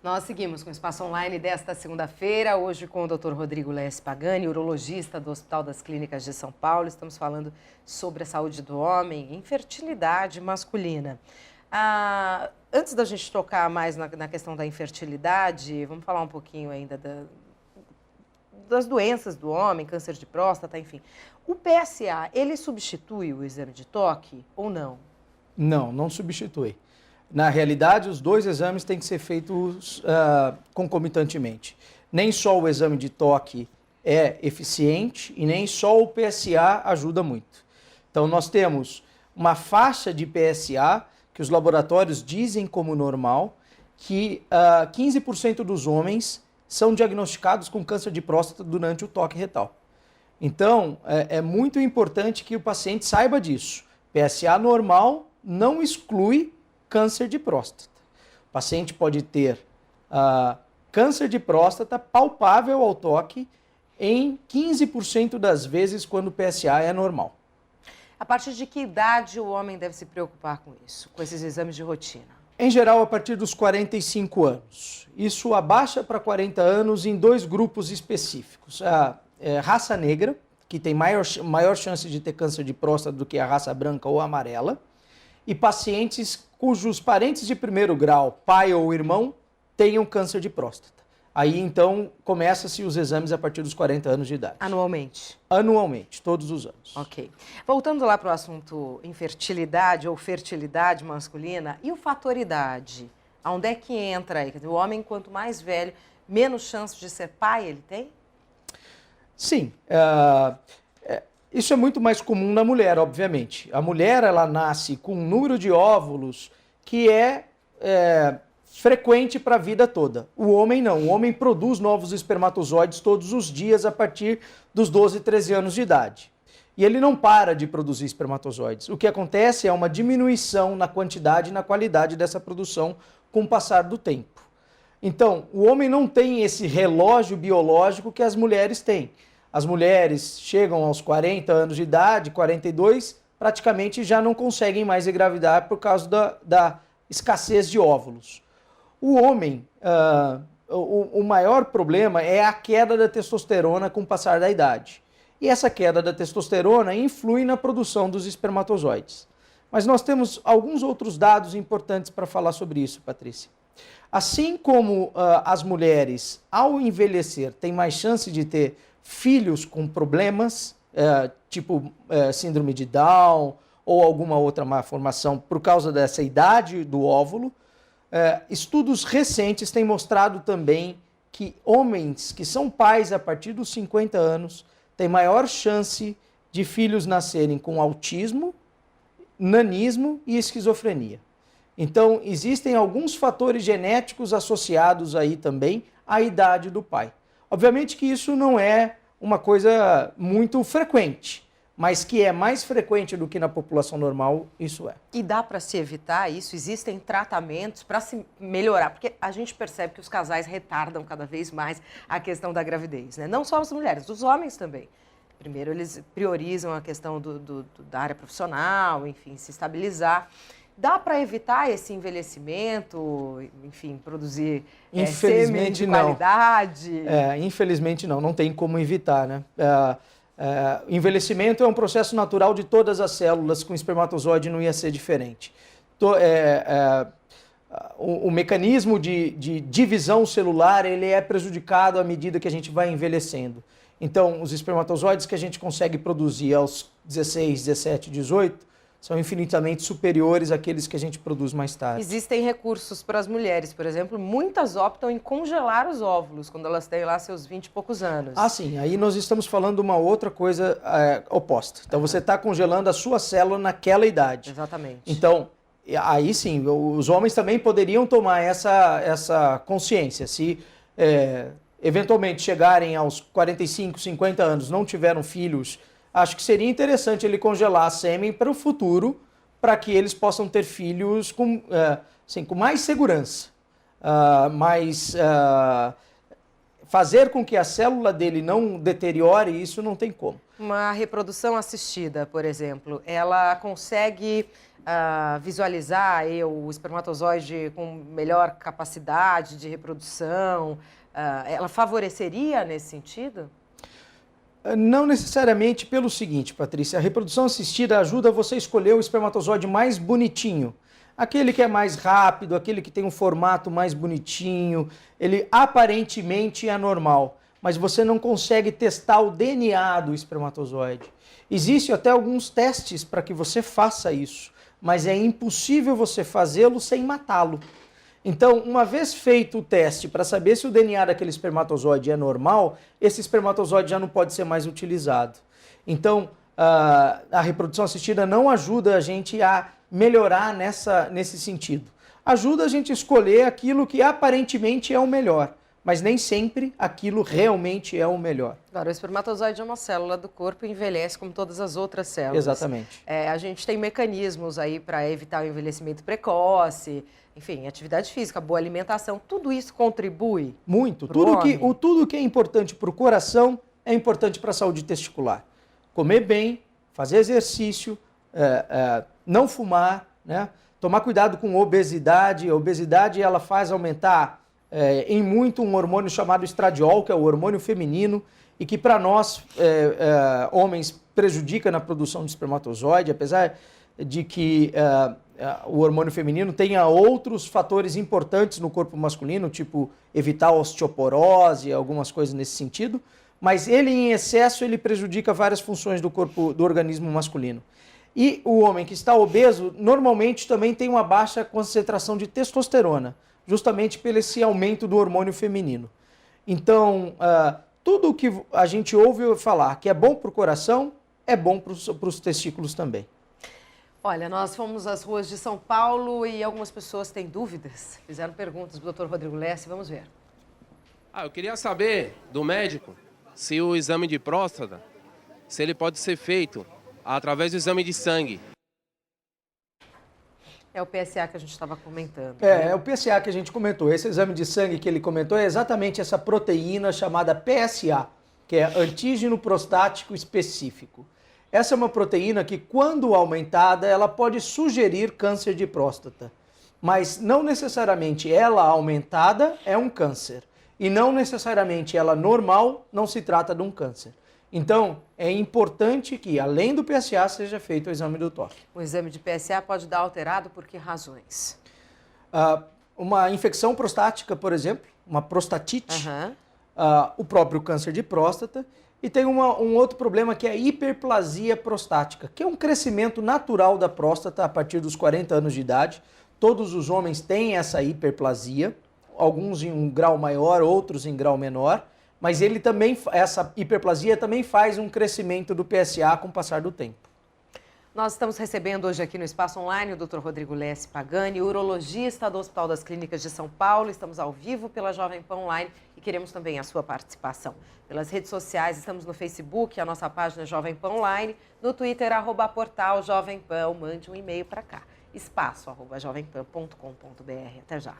Nós seguimos com o Espaço Online desta segunda-feira, hoje com o Dr. Rodrigo Lesse Pagani, urologista do Hospital das Clínicas de São Paulo. Estamos falando sobre a saúde do homem, infertilidade masculina. Antes da gente tocar mais na questão da infertilidade, vamos falar um pouquinho ainda das doenças do homem, câncer de próstata, enfim. O PSA, ele substitui o exame de toque ou não? Não, não substitui. Na realidade, os dois exames têm que ser feitos concomitantemente. Nem só o exame de toque é eficiente e nem só o PSA ajuda muito. Então, nós temos uma faixa de PSA que os laboratórios dizem como normal, que 15% dos homens são diagnosticados com câncer de próstata durante o toque retal. Então, é muito importante que o paciente saiba disso. PSA normal não exclui câncer de próstata. O paciente pode ter câncer de próstata palpável ao toque em 15% das vezes quando o PSA é normal. A partir de que idade o homem deve se preocupar com isso, com esses exames de rotina? Em geral, a partir dos 45 anos. Isso abaixa para 40 anos em dois grupos específicos. A raça negra, que tem maior chance de ter câncer de próstata do que a raça branca ou amarela, e pacientes cujos parentes de primeiro grau, pai ou irmão, tenham câncer de próstata. Aí, então, começa-se os exames a partir dos 40 anos de idade. Anualmente? Anualmente, todos os anos. Ok. Voltando lá para o assunto infertilidade ou fertilidade masculina, e o fator idade? Aonde é que entra aí? Quer dizer, o homem, quanto mais velho, menos chance de ser pai ele tem? Sim. Isso é muito mais comum na mulher, obviamente. A mulher, ela nasce com um número de óvulos que é frequente para a vida toda. O homem não. O homem produz novos espermatozoides todos os dias a partir dos 12, 13 anos de idade. E ele não para de produzir espermatozoides. O que acontece é uma diminuição na quantidade e na qualidade dessa produção com o passar do tempo. Então, o homem não tem esse relógio biológico que as mulheres têm. As mulheres chegam aos 40 anos de idade, 42, praticamente já não conseguem mais engravidar por causa da escassez de óvulos. O homem, o maior problema é a queda da testosterona com o passar da idade. E essa queda da testosterona influi na produção dos espermatozoides. Mas nós temos alguns outros dados importantes para falar sobre isso, Patrícia. Assim como as mulheres, ao envelhecer, têm mais chance de ter filhos com problemas, tipo síndrome de Down ou alguma outra malformação por causa dessa idade do óvulo, estudos recentes têm mostrado também que homens que são pais a partir dos 50 anos têm maior chance de filhos nascerem com autismo, nanismo e esquizofrenia. Então, existem alguns fatores genéticos associados aí também à idade do pai. Obviamente que isso não é uma coisa muito frequente, mas que é mais frequente do que na população normal, isso é. E dá para se evitar isso? Existem tratamentos para se melhorar? Porque a gente percebe que os casais retardam cada vez mais a questão da gravidez, né? Não só as mulheres, os homens também. Primeiro, eles priorizam a questão da área profissional, enfim, se estabilizar. Dá para evitar esse envelhecimento, enfim, produzir sêmen de qualidade? Infelizmente não tem como evitar, né? Envelhecimento é um processo natural de todas as células, com espermatozoide não ia ser diferente. O mecanismo de divisão celular ele é prejudicado à medida que a gente vai envelhecendo. Então, os espermatozoides que a gente consegue produzir aos 16, 17, 18 são infinitamente superiores àqueles que a gente produz mais tarde. Existem recursos para as mulheres, por exemplo, muitas optam em congelar os óvulos quando elas têm lá seus 20 e poucos anos. Ah, sim. Aí nós estamos falando de uma outra coisa oposta. Então, você está congelando a sua célula naquela idade. Exatamente. Então, aí sim, os homens também poderiam tomar essa consciência. Se eventualmente chegarem aos 45, 50 anos, não tiveram filhos, acho que seria interessante ele congelar a sêmen para o futuro, para que eles possam ter filhos com mais segurança. Fazer com que a célula dele não deteriore, isso não tem como. Uma reprodução assistida, por exemplo, ela consegue visualizar o espermatozoide com melhor capacidade de reprodução, ela favoreceria nesse sentido? Não necessariamente pelo seguinte, Patrícia, a reprodução assistida ajuda você a escolher o espermatozoide mais bonitinho. Aquele que é mais rápido, aquele que tem um formato mais bonitinho, ele aparentemente é normal, mas você não consegue testar o DNA do espermatozoide. Existem até alguns testes para que você faça isso, mas é impossível você fazê-lo sem matá-lo. Então, uma vez feito o teste para saber se o DNA daquele espermatozoide é normal, esse espermatozoide já não pode ser mais utilizado. Então, a reprodução assistida não ajuda a gente a melhorar nesse sentido. Ajuda a gente a escolher aquilo que aparentemente é o melhor, mas nem sempre aquilo realmente é o melhor. Agora, o espermatozoide é uma célula do corpo e envelhece como todas as outras células. Exatamente. A gente tem mecanismos aí para evitar o envelhecimento precoce, enfim, atividade física, boa alimentação, tudo isso contribui? Muito. Tudo que é importante para o coração é importante para a saúde testicular. Comer bem, fazer exercício, não fumar, né? Tomar cuidado com obesidade. A obesidade ela faz aumentar em muito um hormônio chamado estradiol, que é o hormônio feminino, e que para nós, homens, prejudica na produção de espermatozoide, apesar de que o hormônio feminino tenha outros fatores importantes no corpo masculino, tipo evitar osteoporose, algumas coisas nesse sentido, mas ele em excesso ele prejudica várias funções do corpo, do organismo masculino. E o homem que está obeso normalmente também tem uma baixa concentração de testosterona, justamente pelo esse aumento do hormônio feminino. Então, tudo que a gente ouve falar que é bom para o coração, é bom para os testículos também. Olha, nós fomos às ruas de São Paulo e algumas pessoas têm dúvidas. Fizeram perguntas para o Dr. Rodrigo Lesse, vamos ver. Eu queria saber do médico se o exame de próstata, se ele pode ser feito através do exame de sangue. É o PSA que a gente estava comentando. É o PSA que a gente comentou. Esse exame de sangue que ele comentou é exatamente essa proteína chamada PSA, que é antígeno prostático específico. Essa é uma proteína que, quando aumentada, ela pode sugerir câncer de próstata. Mas não necessariamente ela aumentada é um câncer. E não necessariamente ela normal não se trata de um câncer. Então, é importante que, além do PSA, seja feito o exame do toque. O exame de PSA pode dar alterado por que razões? Uma infecção prostática, por exemplo, uma prostatite, o próprio câncer de próstata. E tem um outro problema que é a hiperplasia prostática, que é um crescimento natural da próstata a partir dos 40 anos de idade. Todos os homens têm essa hiperplasia, alguns em um grau maior, outros em grau menor, mas essa hiperplasia também faz um crescimento do PSA com o passar do tempo. Nós estamos recebendo hoje aqui no Espaço Online o Dr. Rodrigo Lesse Pagani, urologista do Hospital das Clínicas de São Paulo. Estamos ao vivo pela Jovem Pan Online e queremos também a sua participação. Pelas redes sociais, estamos no Facebook, a nossa página Jovem Pan Online, no Twitter, @portal Jovem Pan, mande um e-mail para cá, espaço@jovempan.com.br. Até já.